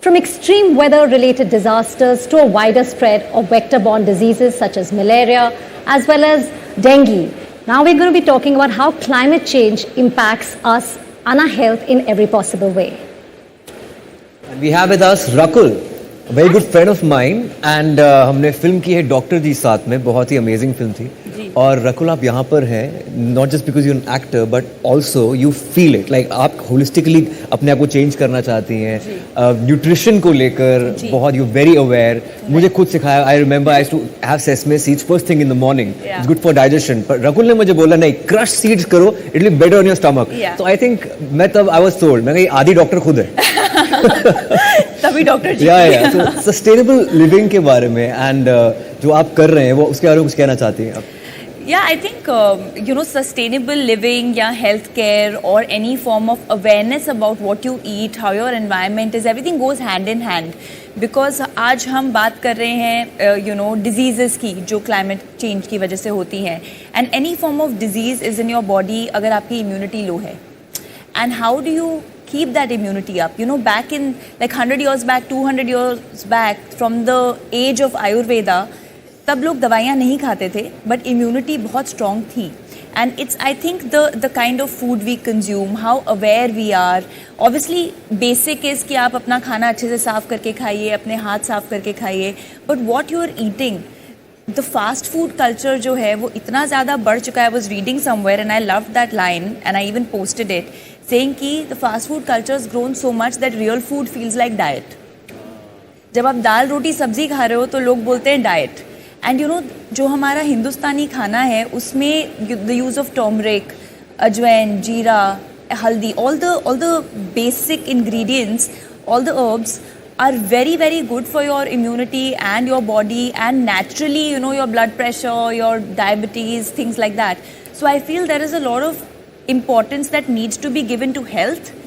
from extreme weather-related disasters to a wider spread of vector-borne diseases such as malaria, as well as dengue. Now we're going to be talking about how climate change impacts us and our health in every possible way. And we have with us Rakul, a very good friend of mine, and हमने film की है doctor जी साथ में, बहुत ही amazing film थी. और रकुल आप यहाँ पर हैं not just because you an actor but also you feel it like आप होलिस्टिकली अपने आप को चेंज करना चाहती हैं. न्यूट्रिशन को लेकर बहुत यू वेरी अवेयर. मुझे खुद सिखाया. I remember I to have sesame seeds first thing in the morning. It's good for digestion. पर रकुल ने मुझे बोला नहीं, क्रश सीड्स करो, it will be better on your stomach. तो आई थिंक मैं तब आई वाज टोल्ड, मैं कहा आधी डॉक्टर खुद है. तभी डॉक्टर जी. तो सस्टेनेबल लिविंग के बारे में एंड जो आप कर रहे हैं वो उसके बारे में कुछ कहना चाहती हैं आप? Yeah, I think, sustainable living, healthcare or any form of awareness about what you eat, how your environment is, everything goes hand in hand. Because आज हम बात कर रहे हैं, diseases की जो climate change की वजह से होती हैं. And any form of disease is in your body अगर आपकी immunity low है. And how do you keep that immunity up? Back in like 100 years back, 200 years back, from the age of Ayurveda, तब लोग दवाइयाँ नहीं खाते थे, but immunity बहुत स्ट्रॉन्ग थी. And it's I think the kind of food we consume, how aware we are. Obviously basic is कि आप अपना खाना अच्छे से साफ करके खाइए, अपने हाथ साफ करके खाइए, but what you are eating, the fast food culture जो है वो इतना ज़्यादा बढ़ चुका है. I was reading somewhere and I love that line and I even posted it saying कि the fast food culture is grown so much that real food feels like diet. जब आप दाल रोटी सब्जी खा रहे हो तो लोग बोलते हैं डाइट. एंड जो हमारा हिंदुस्तानी खाना है उसमें the use of turmeric, ajwain, जीरा, हल्दी, all the basic ingredients, all the herbs are very, very good for your immunity and your body, and naturally, your blood pressure, your diabetes, things like that. So I feel there is a lot of importance that needs to be given to health,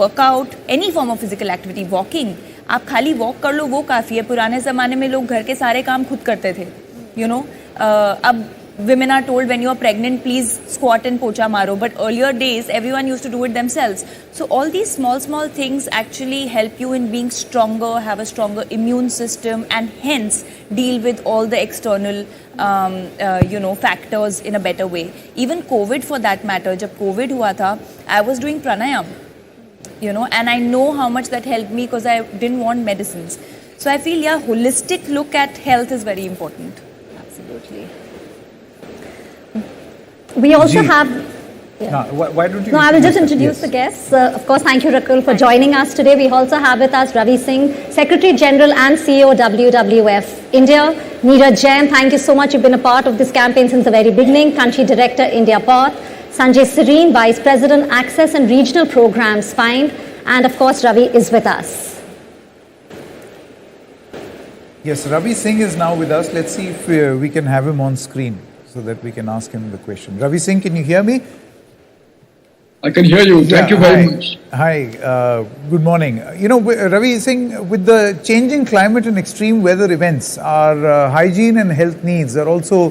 workout, any form of physical activity, walking. आप खाली walk कर लो वो काफ़ी है. पुराने ज़माने में लोग घर के सारे काम खुद करते थे. अब women are told when you are pregnant, please squat and pocha maro. But earlier days, everyone used to do it themselves. So all these small things actually help you in being stronger, have a stronger immune system, and hence deal with all the external, factors in a better way. Even COVID, for that matter, जब COVID हुआ था, I was doing pranayam. And I know how much that helped me because I didn't want medicines. So I feel, holistic look at health is very important. Absolutely. We also have... No, why don't you... No, I will just introduce the guests. Of course, thank you, Rakul, for joining us today. We also have with us Ravi Singh, Secretary General and CEO WWF-India. Neeraj Jain, thank you so much. You've been a part of this campaign since the very beginning. Country Director, India Path. Sanjay, Sarin, Vice President, Access and Regional Programs, FIND. And of course, Ravi is with us. Yes, Ravi Singh is now with us. Let's see if we can have him on screen so that we can ask him the question. Ravi Singh, can you hear me? I can hear you. Thank you very much. Hi, good morning. Ravi Singh, with the changing climate and extreme weather events, our hygiene and health needs are also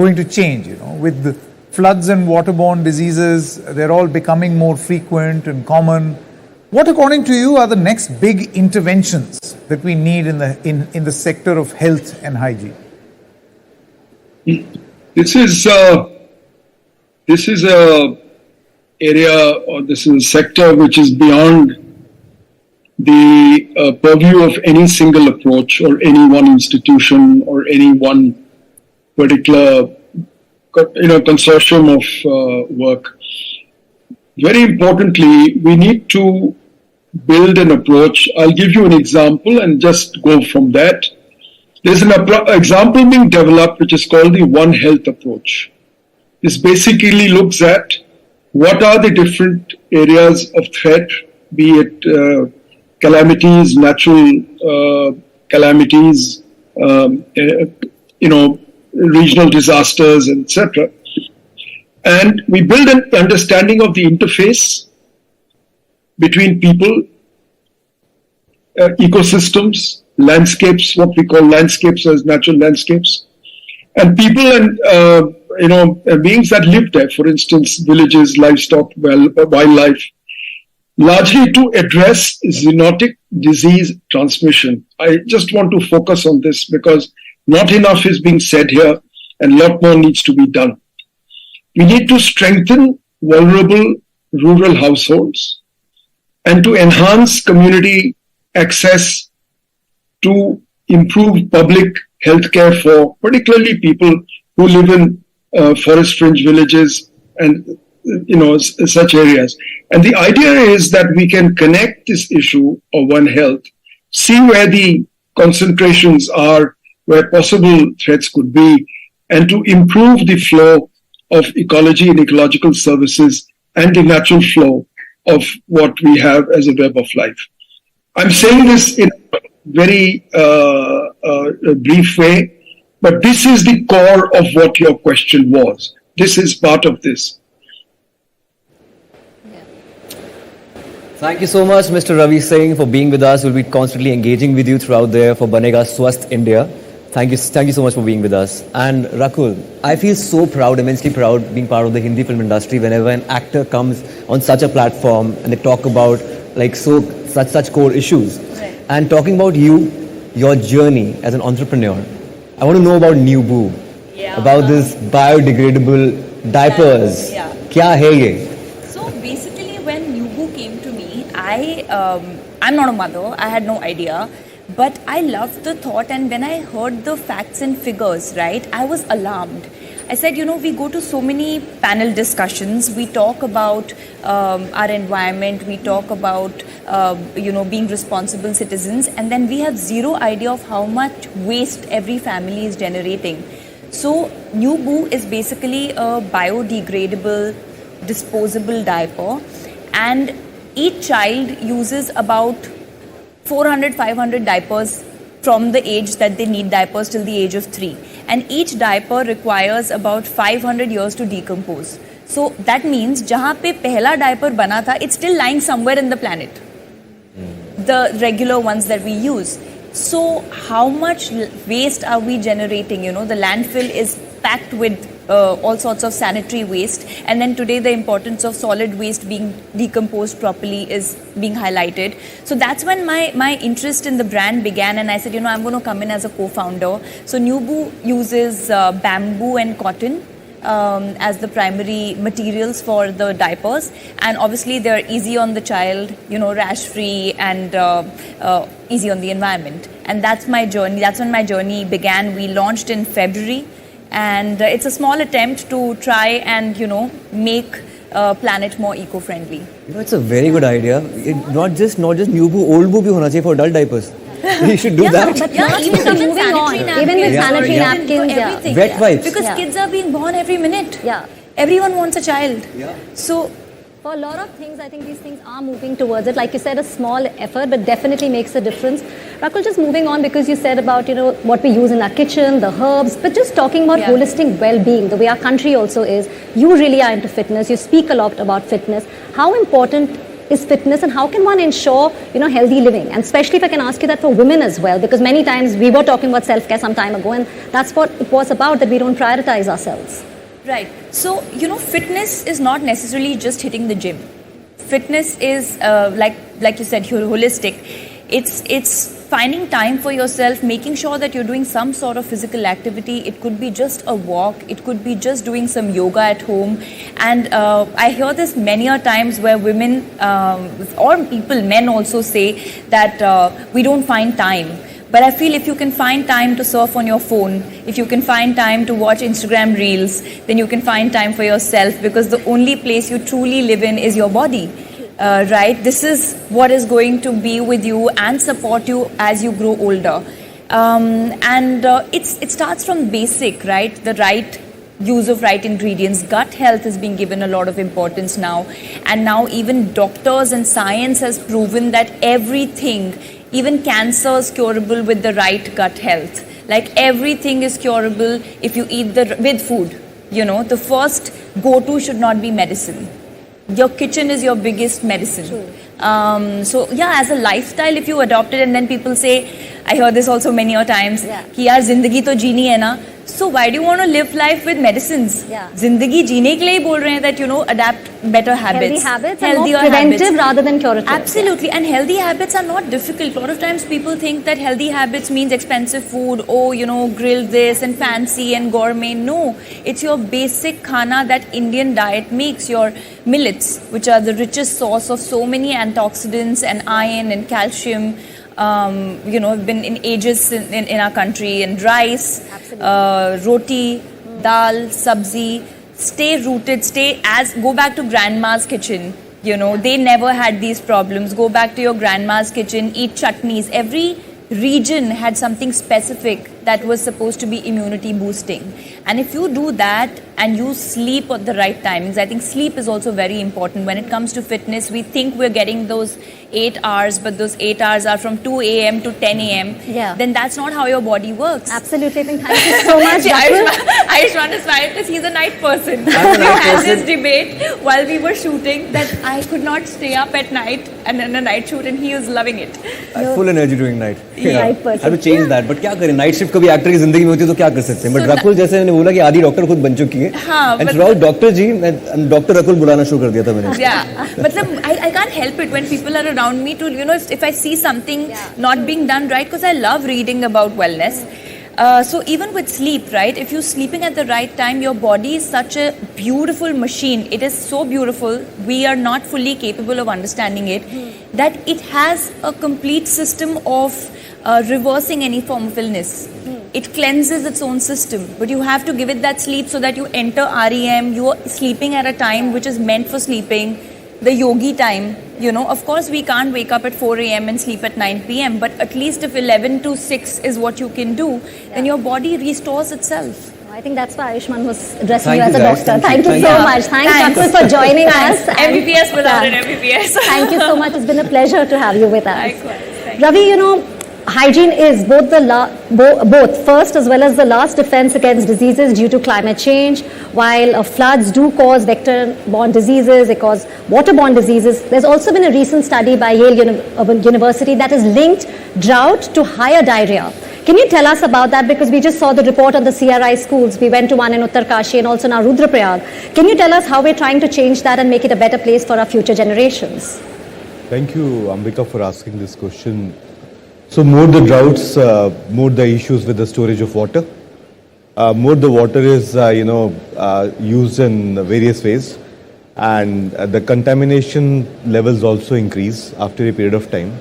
going to change, with the floods and waterborne diseases, they're all becoming more frequent and common. What, according to you, are the next big interventions that we need in the sector of health and hygiene? This is a area, or this is a sector which is beyond the purview of any single approach or any one institution or any one particular consortium of work. Very importantly, we need to build an approach. I'll give you an example and just go from that. There's an example being developed which is called the One Health approach. This basically looks at what are the different areas of threat, be it calamities, natural calamities, regional disasters, etc. And we build an understanding of the interface between people, ecosystems, landscapes, what we call landscapes as natural landscapes, and people and beings that live there, for instance, villages, livestock, wildlife. largely to address zoonotic disease transmission. I just want to focus on this because not enough is being said here and a lot more needs to be done. We need to strengthen vulnerable rural households and to enhance community access to improve public healthcare for particularly people who live in forest fringe villages and such areas. And the idea is that we can connect this issue of One Health, see where the concentrations are, where possible threats could be, and to improve the flow of ecology and ecological services and the natural flow of what we have as a web of life. I'm saying this in a very brief way, but this is the core of what your question was. This is part of this. Thank you so much, Mr. Ravi Singh, for being with us. We'll be constantly engaging with you throughout there for Banega Swasth India. Thank you so much for being with us. And Rakul, I feel so proud, immensely proud, being part of the Hindi film industry whenever an actor comes on such a platform and they talk about such core issues. Right. And talking about you, your journey as an entrepreneur, I want to know about New Boo, about this biodegradable diapers. Yeah. Kya hai ye? So basically, when New Boo came to me, I'm not a mother. I had no idea. But I loved the thought, and when I heard the facts and figures, right, I was alarmed. I said, we go to so many panel discussions, we talk about our environment, we talk about, being responsible citizens, and then we have zero idea of how much waste every family is generating. So, New Boo is basically a biodegradable, disposable diaper, and each child uses about 400-500 diapers from the age that they need diapers till the age of 3. And each diaper requires about 500 years to decompose. So that means jahan pe pehla diaper bana tha, it's still lying somewhere in the planet. The regular ones that we use. So how much waste are we generating? The landfill is packed with all sorts of sanitary waste, and then today the importance of solid waste being decomposed properly is being highlighted. So that's when my interest in the brand began, and I said, I'm going to come in as a co-founder. So New Boo uses bamboo and cotton as the primary materials for the diapers, and obviously they're easy on the child, rash free and easy on the environment. And that's my journey. That's when my journey began. We launched in February. And it's a small attempt to try and, make planet more eco-friendly. It's a very good idea. Not just New Boo, old Boo bhi hona chahiye for adult diapers. We should do that. But even moving on, even with sanitary napkins, everything. Wet wipes. Because kids are being born every minute. Yeah. Everyone wants a child. Yeah. So For a lot of things, I think these things are moving towards it. Like you said, a small effort, but definitely makes a difference. Rakul, just moving on, because you said about, what we use in our kitchen, the herbs, but just talking about holistic well-being, the way our country also is. You really are into fitness. You speak a lot about fitness. How important is fitness, and how can one ensure, healthy living? And especially if I can ask you that for women as well, because many times we were talking about self-care some time ago, and that's what it was about, that we don't prioritize ourselves. Right. So, fitness is not necessarily just hitting the gym. Fitness is, like you said, holistic. It's finding time for yourself, making sure that you're doing some sort of physical activity. It could be just a walk. It could be just doing some yoga at home. And I hear this many a times where women or people, men also say that we don't find time. But I feel if you can find time to surf on your phone, if you can find time to watch Instagram reels, then you can find time for yourself, because the only place you truly live in is your body, right? This is what is going to be with you and support you as you grow older. It starts from basic, right? The right use of right ingredients. Gut health is being given a lot of importance now. And now even doctors and science has proven that everything, even cancer, is curable with the right gut health. Like everything is curable if you eat with food. The first go-to should not be medicine. Your kitchen is your biggest medicine. As a lifestyle, if you adopt it, and then people say, I hear this also many times, कि यार जिंदगी तो जीनी है ना. So why do you want to live life with medicines? Yeah. Zindagi jeene ke liye hi bol rahe hain that, you know, adapt better habits. Healthy habits and healthier more preventive habits. rather than curative. Absolutely. And healthy habits are not difficult. A lot of times people think that healthy habits means expensive food. Oh, you know, grill this and fancy and gourmet. No. It's your basic khana that Indian diet makes. Your millets, which are the richest source of so many antioxidants and iron and calcium. You know, have been in ages in our country, and rice, roti, dal, sabzi. Stay rooted, go back to grandma's kitchen. You know, they never had these problems. Go back to your grandma's kitchen, eat chutneys. Every region had something specific that was supposed to be immunity boosting. And if you do that and you sleep at the right timings, I think sleep is also very important. When it comes to fitness, we think we're getting those 8 hours, but those 8 hours are from 2 a.m. to 10 a.m. Yeah. Then that's not how your body works. Absolutely. Thank you so much. Ayushmann is fine because he's a night person. We had this debate while we were shooting that I could not stay up at night and in a night shoot, and he was loving it. Full energy during night. Night person. Have to change that. But क्या करें? Night shift कभी actor की जिंदगी में होती है तो क्या कर सकते हैं? But रकुल जैसे मैंने बोला कि आधी डॉक्टर खुद बन चुकी है. हाँ. And throughout doctor ji, doctor Rakul बुलाना शुरू कर दिया था मैंने. Yeah. मतलब I can't help it when people are around me to, you know, if I see something not being done right, because I love reading about wellness. So even with sleep, right, if you're sleeping at the right time, your body is such a beautiful machine. It is so beautiful. We are not fully capable of understanding it. That it has a complete system of reversing any form of illness. It cleanses its own system. But you have to give it that sleep so that you enter REM. You are sleeping at a time which is meant for sleeping. The yogi time, you know, of course we can't wake up at 4 a.m. and sleep at 9 p.m. But at least if 11 to 6 is what you can do, then your body restores itself. I think that's why Ayushmann was addressing Thank you as you, a guys. doctor. Thank Thank you you. so much. Thanks, Rakul, for joining us. MBBS without an MBBS. Thank you so much. It's been a pleasure to have you with us. Likewise. Thank Ravi, you know, hygiene is both both first as well as the last defense against diseases due to climate change. While floods do cause vector-borne diseases, they cause waterborne diseases. There's also been a recent study by Yale University that has linked drought to higher diarrhea. Can you tell us about that? Because we just saw the report on the CRI schools. We went to one in Uttarkashi and also now Rudraprayag. Can you tell us how we're trying to change that and make it a better place for our future generations? Thank you, Ambika, for asking this question. So more the droughts, more the issues with the storage of water. More the water is, used in various ways, and the contamination levels also increase after a period of time.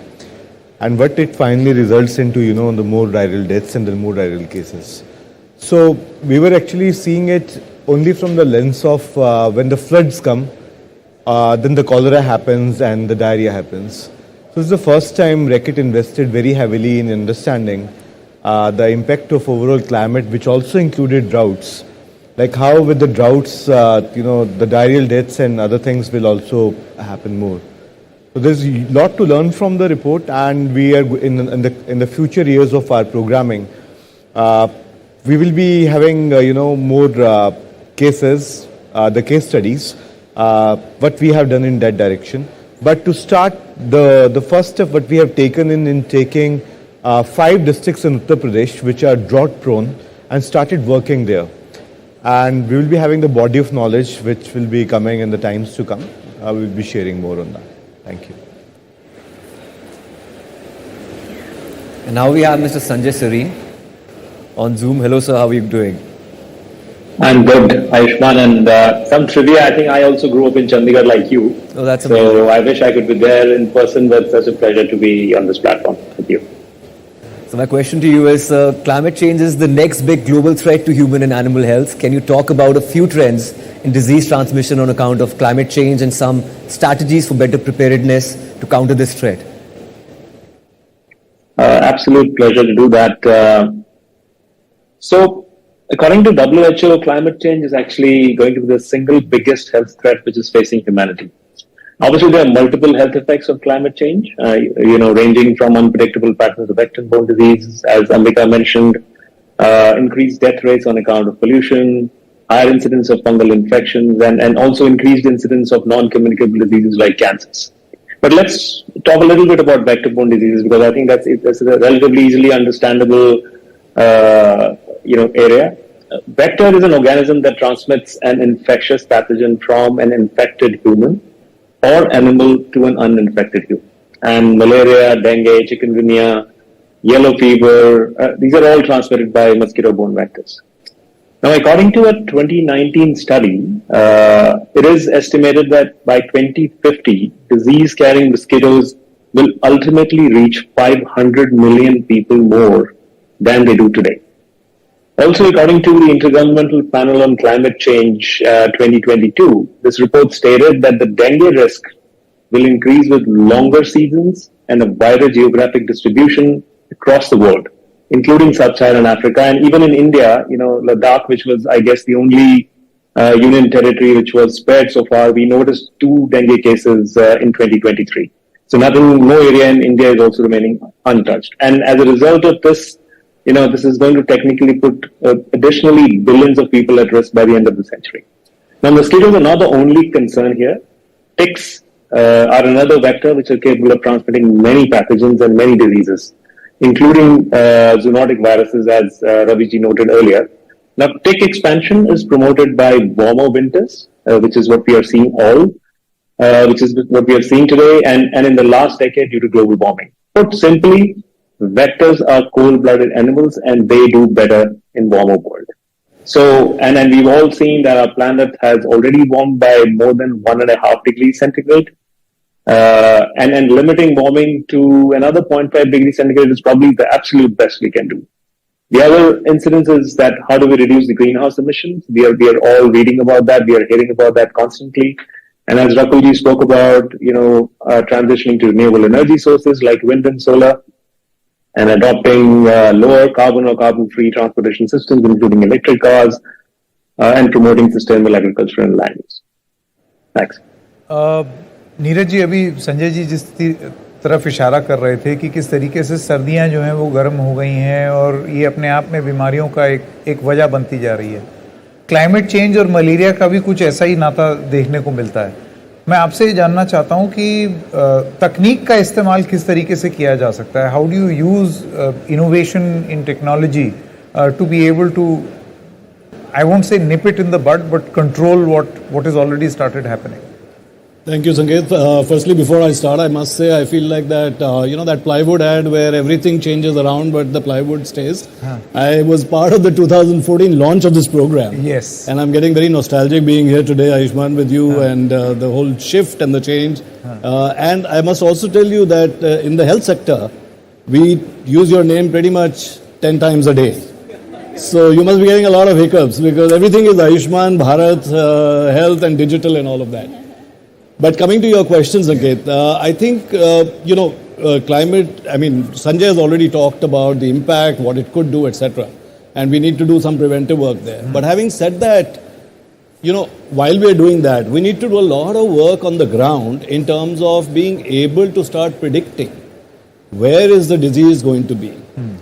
And what it finally results into, the more diarrheal deaths and the more diarrheal cases. So we were actually seeing it only from the lens of when the floods come, then the cholera happens and the diarrhea happens. So it's the first time Reckitt invested very heavily in understanding the impact of overall climate, which also included droughts. Like how with the droughts, the diarrheal deaths and other things will also happen more. So there's a lot to learn from the report, and we are in the future years of our programming, we will be having more cases, the case studies, what we have done in that direction. But to start, the first step what we have taken in taking 5 districts in Uttar Pradesh which are drought prone and started working there. And we will be having the body of knowledge which will be coming in the times to come. We will be sharing more on that. Thank you. And now we have Mr. Sanjay Sarin on Zoom. Hello, sir. How are you doing? I'm good, Ayushmann, and some trivia. I think I also grew up in Chandigarh like you. Oh, that's amazing. So I wish I could be there in person, but such a pleasure to be on this platform with you. So my question to you is, climate change is the next big global threat to human and animal health. Can you talk about a few trends in disease transmission on account of climate change and some strategies for better preparedness to counter this threat? Absolute pleasure to do that. So, according to WHO, climate change is actually going to be the single biggest health threat which is facing humanity. Obviously, there are multiple health effects of climate change, ranging from unpredictable patterns of vector-borne diseases, as Ambika mentioned, increased death rates on account of pollution, higher incidence of fungal infections, and also increased incidence of non-communicable diseases like cancers. But let's talk a little bit about vector-borne diseases, because I think that's a relatively easily understandable area. vector is an organism that transmits an infectious pathogen from an infected human or animal to an uninfected human. And malaria, dengue, chikungunya, yellow fever, these are all transmitted by mosquito-borne vectors. Now, according to a 2019 study, it is estimated that by 2050, disease-carrying mosquitoes will ultimately reach 500 million people more than they do today. Also, according to the Intergovernmental Panel on Climate Change 2022, this report stated that the dengue risk will increase with longer seasons and a wider geographic distribution across the world, including sub-Saharan Africa. And even in India, Ladakh, which was, I guess, the only union territory which was spared so far, we noticed 2 dengue cases in 2023. So no area in India is also remaining untouched. And as a result of this, this is going to technically put additionally billions of people at risk by the end of the century. Now, mosquitoes are not the only concern here. Ticks are another vector which are capable of transmitting many pathogens and many diseases, including zoonotic viruses, as Raviji noted earlier. Now, tick expansion is promoted by warmer winters, which is what we are seeing today, and in the last decade due to global warming. Put simply, vectors are cold-blooded animals, and they do better in warmer world. So, and we've all seen that our planet has already warmed by more than 1.5 degrees centigrade. And limiting warming to another 0.5 degrees centigrade is probably the absolute best we can do. The other incidence is that how do we reduce the greenhouse emissions? We are all reading about that. We are hearing about that constantly. And as Rakulji spoke about, transitioning to renewable energy sources like wind and solar, and adopting lower carbon or carbon-free transportation systems, including electric cars, and promoting sustainable agriculture and land use. Thanks. Neeraj ji, अभी संजय जी जिस तरफ इशारा कर रहे थे कि किस तरीके से सर्दियां जो हैं वो गर्म हो गई हैं और ये अपने आप में बीमारियों का एक वजह बनती जा रही है. क्लाइमेट चेंज और मलेरिया का भी कुछ ऐसा ही नाता देखने को मिलता है. मैं आपसे ये जानना चाहता हूँ कि तकनीक का इस्तेमाल किस तरीके से किया जा सकता है. How do you use innovation in technology to be able to, I won't say nip it in the bud, but control what is already started happening. Thank you, Sanjay. Firstly, before I start, I must say I feel like that, that plywood ad where everything changes around but the plywood stays. I was part of the 2014 launch of this program. Yes. And I'm getting very nostalgic being here today, Ayushmann, with you and the whole shift and the change. And I must also tell you that in the health sector, we use your name pretty much 10 times a day. So you must be getting a lot of hiccups because everything is Ayushmann, Bharat, health and digital and all of that. But coming to your question, Sanjay, I think, climate, Sanjay has already talked about the impact, what it could do, etc. And we need to do some preventive work there. But having said that, while we are doing that, we need to do a lot of work on the ground in terms of being able to start predicting where is the disease going to be.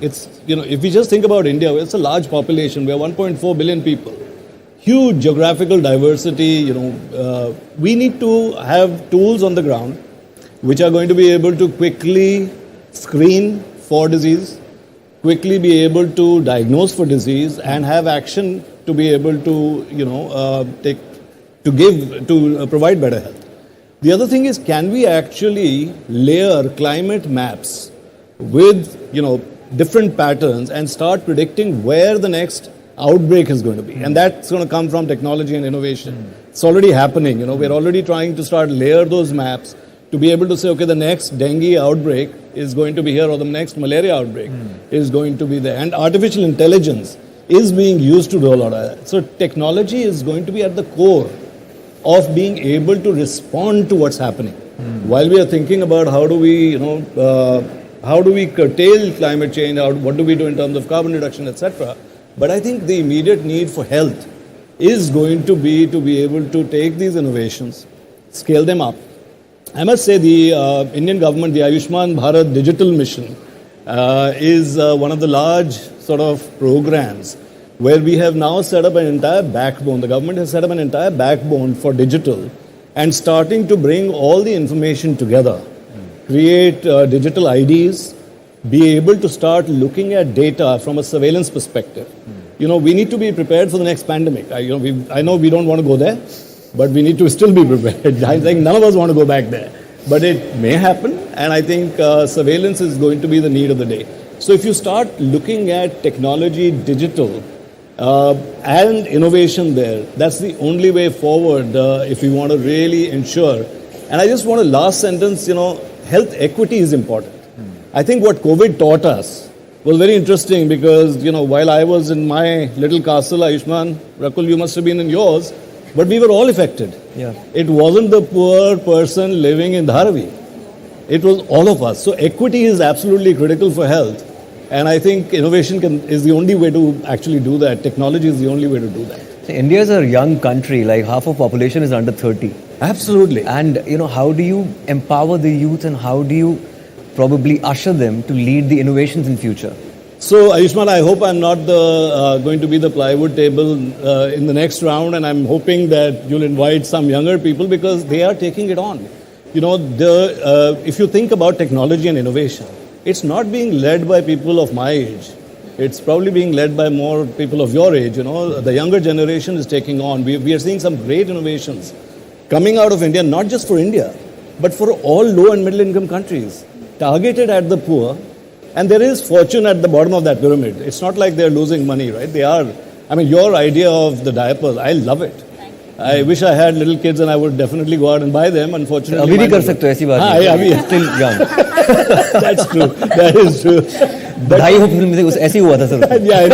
It's, if we just think about India, it's a large population. We are 1.4 billion people. Huge geographical diversity, we need to have tools on the ground which are going to be able to quickly screen for disease, quickly be able to diagnose for disease and have action to be able to, provide better health. The other thing is, can we actually layer climate maps with, different patterns and start predicting where the next outbreak is going to be, and that's going to come from technology and innovation. It's already happening. We're already trying to start layer those maps to be able to say, okay, the next dengue outbreak is going to be here, or the next malaria outbreak is going to be there. And artificial intelligence is being used to do a lot of that. So technology is going to be at the core of being able to respond to what's happening. While we are thinking about how do we, curtail climate change, what do we do in terms of carbon reduction, etc. But I think the immediate need for health is going to be able to take these innovations, scale them up. I must say the Indian government, the Ayushmann Bharat Digital Mission is one of the large sort of programs where we have now set up an entire backbone. The government has set up an entire backbone for digital and starting to bring all the information together, create digital IDs, be able to start looking at data from a surveillance perspective. we need to be prepared for the next pandemic. I know we don't want to go there, but we need to still be prepared. I think none of us want to go back there. But it may happen, and I think surveillance is going to be the need of the day. So if you start looking at technology, digital, and innovation there, that's the only way forward if we want to really ensure. And I just want a last sentence, health equity is important. I think what COVID taught us was very interesting because, while I was in my little castle, Ayushmann, Rakul, you must have been in yours, but we were all affected. Yeah. It wasn't the poor person living in Dharavi. It was all of us. So equity is absolutely critical for health. And I think innovation is the only way to actually do that. Technology is the only way to do that. So India is a young country, like half of population is under 30. Absolutely. And, how do you empower the youth and how do you probably usher them to lead the innovations in future? So, Ayushmann, I hope I'm not going to be the plywood table in the next round, and I'm hoping that you'll invite some younger people because they are taking it on. If you think about technology and innovation, it's not being led by people of my age. It's probably being led by more people of your age. The younger generation is taking on. We are seeing some great innovations coming out of India, not just for India, but for all low and middle income countries, targeted at the poor. And there is fortune at the bottom of that pyramid. It's not like they're losing money, right? They are. Your idea of the diapers, I love it. I wish I had little kids and I would definitely go out and buy them. Unfortunately, अभी भी कर सकते हो ऐसी बात नहीं. Still young. That's true. That is true. ढाई हो फिल्म में ऐसे ही हुआ था sir. Yeah, I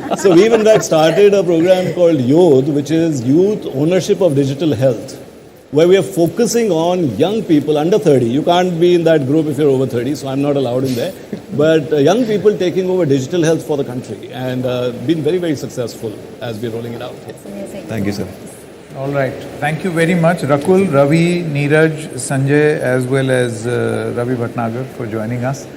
know. So we've in fact started a program called Yodh, which is Youth Ownership of Digital Health, where we are focusing on young people under 30. You can't be in that group if you're over 30, so I'm not allowed in there. But young people taking over digital health for the country and been very, very successful as we're rolling it out. Thank you, sir. All right. Thank you very much, Rakul, Ravi, Neeraj, Sanjay, as well as Ravi Bhatnagar for joining us.